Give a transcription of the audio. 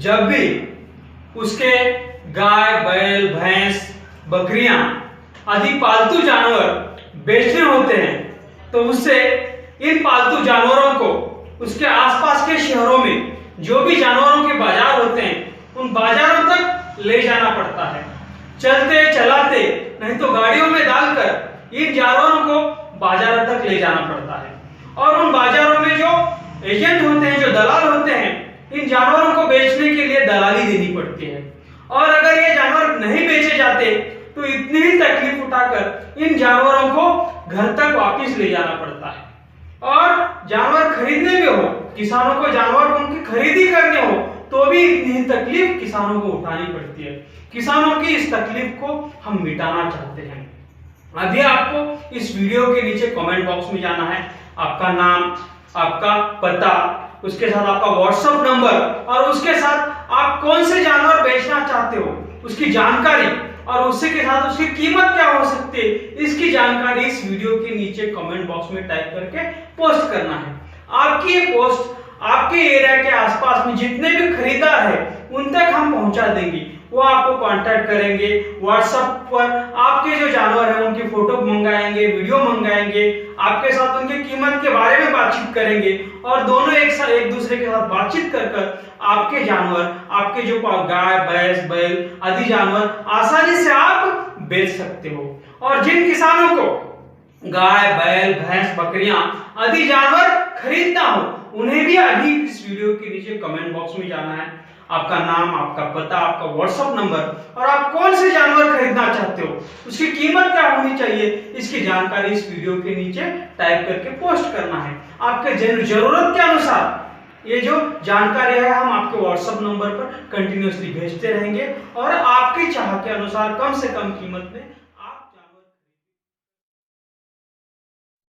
जब भी उसके गाय, बैल, भैंस, बकरियां आदि पालतू जानवर बेचने होते हैं तो उससे इन पालतू जानवरों को उसके आसपास के शहरों में जो भी जानवरों के बाजार होते हैं उन बाजारों तक ले जाना पड़ता है, चलते चलाते, नहीं तो गाड़ियों में डालकर इन जानवरों को बाजारों तक ले जाना पड़ता है। और उन बाजारों में जो एजेंट होते हैं, जो दलाल होते हैं, इन जानवरों को बेचने के लिए दलाली देनी पड़ती है। और अगर ये जानवर नहीं बेचे जाते तो इतनी ही तकलीफ उठाकर इन जानवरों को घर तक वापस ले जाना पड़ता है। और जानवर खरीदने में हो, किसानों को जानवर उनकी खरीदी करने हो तो भी इतनी ही तकलीफ किसानों को उठानी पड़ती है। किसानों की इस तकलीफ को हम मिटाना चाहते हैं। अभी आपको इस वीडियो के नीचे कमेंट बॉक्स में जाना है, आपका नाम, आपका पता, उसके साथ आपका व्हाट्सएप नंबर और उसके साथ आप कौन से जानवर बेचना चाहते हो उसकी जानकारी और उसी के साथ उसकी कीमत क्या हो सकती है इसकी जानकारी इस वीडियो के नीचे कमेंट बॉक्स में टाइप करके पोस्ट करना है। आपकी ये पोस्ट आपके एरिया के आसपास में जितने भी खरीदार है उन तक हम पहुंचा देंगे। वो आपको कांटेक्ट करेंगे, व्हाट्सएप पर आपके जो जानवर है उनकी फोटो मंगाएंगे, वीडियो मंगाएंगे, आपके साथ उनकी कीमत के बारे में बातचीत करेंगे और दोनों एक दूसरे के साथ बातचीत कर आपके जानवर, आपके जो गाय, भैंस, बैल आदि जानवर आसानी से आप बेच सकते हो। और जिन किसानों को गाय, बैल, भैंस, बकरियां आदि जानवर खरीदना हो उन्हें भी अभी इस वीडियो के नीचे कमेंट बॉक्स में जाना है, आपका नाम, आपका पता, आपका व्हाट्सएप नंबर और आप कौन से जानवर खरीदना चाहते हो, उसकी कीमत क्या होनी चाहिए, इसकी जानकारी इस वीडियो के नीचे टाइप करके पोस्ट करना है। आपके जरूरत के अनुसार ये जो जानकारी है हम आपके व्हाट्सएप नंबर पर कंटिन्यूअसली भेजते रहेंगे और आपकी चाह के अनुसार कम से कम कीमत में